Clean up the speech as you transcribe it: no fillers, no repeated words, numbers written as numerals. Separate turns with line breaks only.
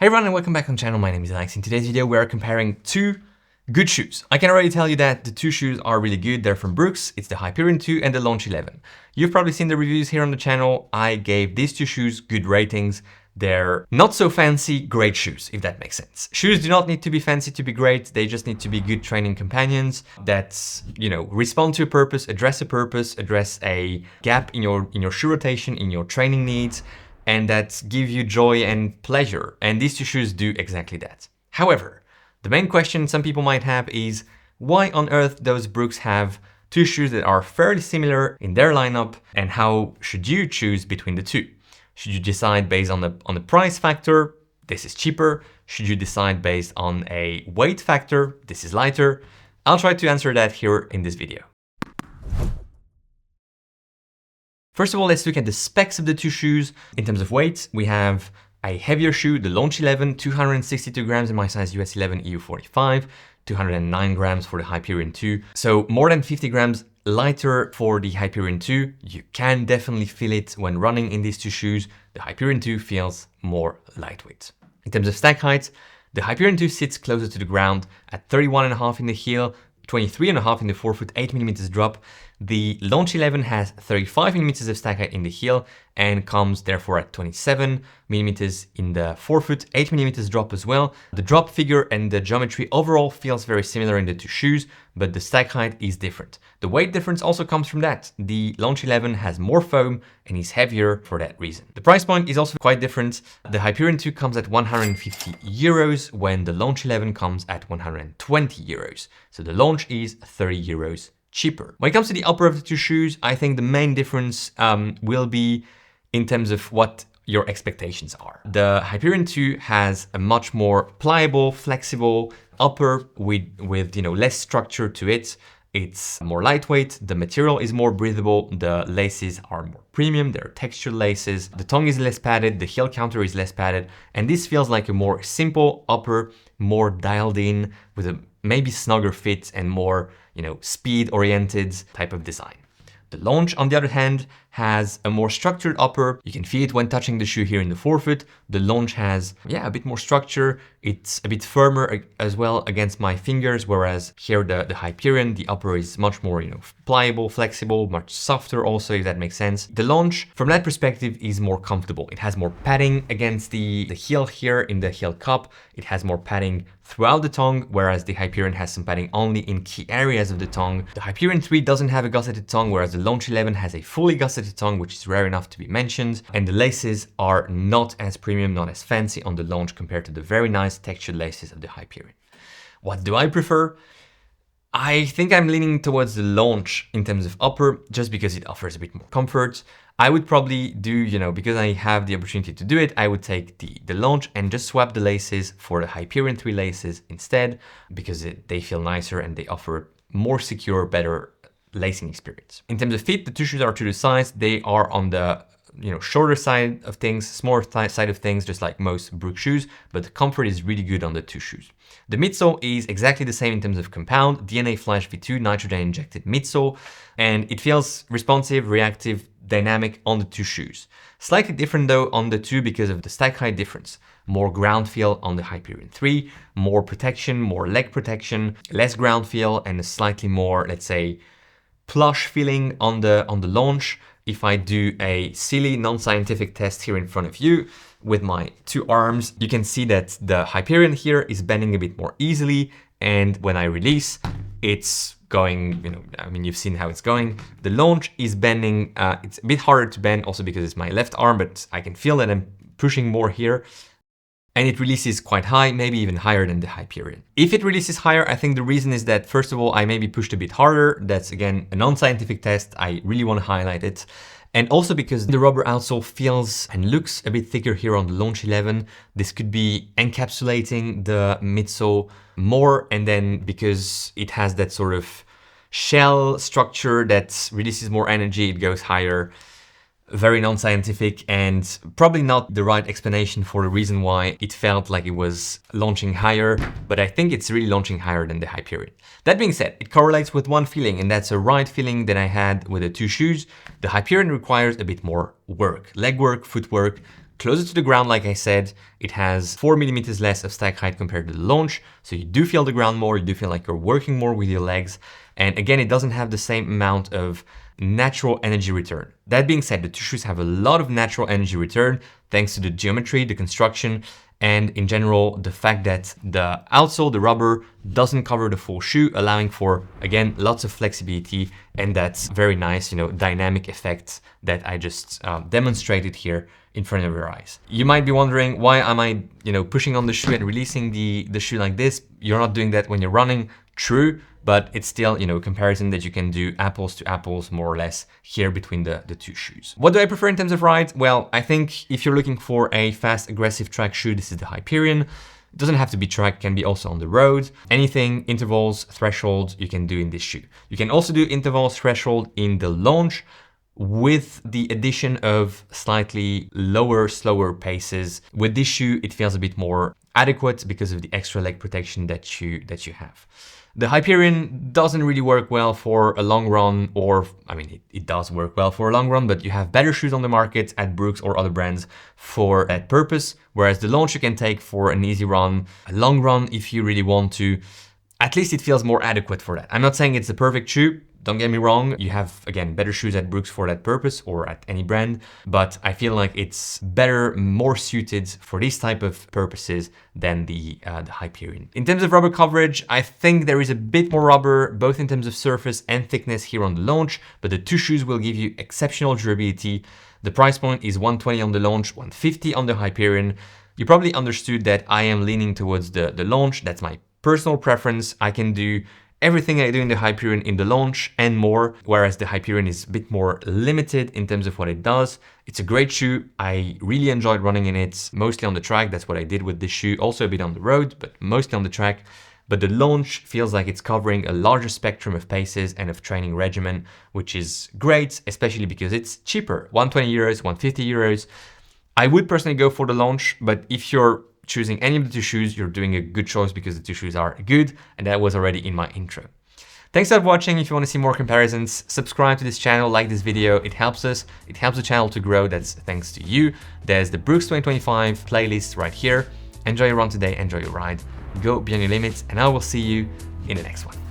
Hey everyone and welcome back on the channel. My name is Alex. In today's video we are comparing two good shoes. I can already tell you that the two shoes are really good. They're from Brooks. It's the Hyperion 2 and the Launch 11. You've probably seen the reviews here on the channel. I gave these two shoes good ratings. They're not so fancy, great shoes, if that makes sense. Shoes do not need to be fancy to be great. They just need to be good training companions that, respond to a purpose, address a gap in your shoe rotation, in your training needs, and that give you joy and pleasure. And these two shoes do exactly that. However, the main question some people might have is, why on earth does Brooks have two shoes that are fairly similar in their lineup, and how should you choose between the two? Should you decide based on the price factor? This is cheaper. Should you decide based on a weight factor? This is lighter. I'll try to answer that here in this video. First of all, let's look at the specs of the two shoes. In terms of weight, we have a heavier shoe, the Launch 11, 262 grams in my size US 11 EU 45, 209 grams for the Hyperion 2. So more than 50 grams lighter for the Hyperion 2. You can definitely feel it when running in these two shoes. The Hyperion 2 feels more lightweight. In terms of stack height, the Hyperion 2 sits closer to the ground at 31.5 in the heel, 23.5 in the forefoot, 8mm drop. The Launch 11 has 35mm of stack height in the heel and comes therefore at 27mm in the forefoot, 8mm drop as well. The drop figure and the geometry overall feels very similar in the two shoes, but the stack height is different. The weight difference also comes from that. The Launch 11 has more foam and is heavier for that reason. The price point is also quite different. The Hyperion 2 comes at 150 euros when the Launch 11 comes at 120 euros. So the Launch is 30 euros cheaper. When it comes to the upper of the two shoes, I think the main difference will be in terms of what your expectations are. The Hyperion 2 has a much more pliable, flexible upper with less structure to it. It's more lightweight, the material is more breathable, the laces are more premium, they're textured laces, the tongue is less padded, the heel counter is less padded, and this feels like a more simple upper, more dialed in, with a maybe snugger fit and more, speed-oriented type of design. The Launch, on the other hand, has a more structured upper. You can feel it when touching the shoe here in the forefoot. The Launch has, a bit more structure. It's a bit firmer as well against my fingers, whereas here the Hyperion, the upper is much more, pliable, flexible, much softer also, if that makes sense. The Launch, from that perspective, is more comfortable. It has more padding against the heel here in the heel cup. It has more padding throughout the tongue, whereas the Hyperion has some padding only in key areas of the tongue. The Hyperion 3 doesn't have a gusseted tongue, whereas the Launch 11 has a fully gusseted tongue, which is rare enough to be mentioned. And the laces are not as premium, not as fancy on the Launch compared to the very nice textured laces of the Hyperion. What do I prefer? I think I'm leaning towards the Launch in terms of upper, just because it offers a bit more comfort. I would probably do, because I have the opportunity to do it, I would take the Launch and just swap the laces for the Hyperion 3 laces instead, because they feel nicer and they offer more secure, better lacing experience. In terms of fit, the two shoes are true to size. They are on the shorter side of things, smaller side of things, just like most Brooks shoes, but the comfort is really good on the two shoes. The midsole is exactly the same in terms of compound, DNA Flash V2 nitrogen injected midsole, and it feels responsive, reactive, dynamic on the two shoes. Slightly different though on the two because of the stack height difference. More ground feel on the Hyperion 3, more protection, more leg protection, less ground feel, and a slightly more, let's say, plush feeling on the Launch. If I do a silly non-scientific test here in front of you with my two arms, you can see that the Hyperion here is bending a bit more easily, and when I release, it's going, you've seen how it's going. The Launch is bending, it's a bit harder to bend also because it's my left arm, but I can feel that I'm pushing more here. And it releases quite high, maybe even higher than the Hyperion. If it releases higher, I think the reason is that, first of all, I maybe pushed a bit harder. That's, again, a non-scientific test. I really want to highlight it. And also because the rubber outsole feels and looks a bit thicker here on the Launch 11. This could be encapsulating the midsole more. And then because it has that sort of shell structure that releases more energy, it goes higher. Very non-scientific and probably not the right explanation for the reason why it felt like it was launching higher, but I think it's really launching higher than the Hyperion. That being said, it correlates with one feeling, and that's a right feeling that I had with the two shoes. The Hyperion requires a bit more work, leg work, footwork. closer to the ground, like I said. It has 4 millimeters less of stack height compared to the launch. So you do feel the ground more, you do feel like you're working more with your legs. And again, it doesn't have the same amount of natural energy return. That being said, the two shoes have a lot of natural energy return thanks to the geometry, the construction, and in general, the fact that the outsole, the rubber, doesn't cover the full shoe, allowing for, again, lots of flexibility and that's very nice, dynamic effect that I just demonstrated here in front of your eyes. You might be wondering, why am I, pushing on the shoe and releasing the shoe like this? You're not doing that when you're running. True, but it's still, a comparison that you can do apples to apples, more or less, here between the two shoes. What do I prefer in terms of ride? Well, I think if you're looking for a fast, aggressive track shoe, this is the Hyperion. It doesn't have to be track, it can be also on the road. Anything, intervals, thresholds, you can do in this shoe. You can also do intervals, threshold in the launch, with the addition of slightly lower, slower paces. With this shoe, it feels a bit more adequate because of the extra leg protection that you have. The Hyperion doesn't really work well for a long run, or, it does work well for a long run, but you have better shoes on the market at Brooks or other brands for that purpose. Whereas the launch you can take for an easy run, a long run if you really want to. At least it feels more adequate for that. I'm not saying it's the perfect shoe. Don't get me wrong, you have, again, better shoes at Brooks for that purpose or at any brand, but I feel like it's better, more suited for these type of purposes than the Hyperion. In terms of rubber coverage, I think there is a bit more rubber, both in terms of surface and thickness here on the launch, but the two shoes will give you exceptional durability. The price point is $120 on the launch, $150 on the Hyperion. You probably understood that I am leaning towards the launch. That's my personal preference. I can do everything I do in the Hyperion in the launch and more, whereas the Hyperion is a bit more limited in terms of what it does. It's a great shoe. I really enjoyed running in it, mostly on the track. That's what I did with this shoe, also a bit on the road, but mostly on the track. But the launch feels like it's covering a larger spectrum of paces and of training regimen, which is great, especially because it's cheaper, 120 euros, 150 euros. I would personally go for the launch, but if you're choosing any of the two shoes, you're doing a good choice because the two shoes are good, and that was already in my intro. Thanks for watching. If you want to see more comparisons, subscribe to this channel, like this video. It helps us. It helps the channel to grow. That's thanks to you. There's the Brooks 2025 playlist right here. Enjoy your run today. Enjoy your ride. Go beyond your limits, and I will see you in the next one.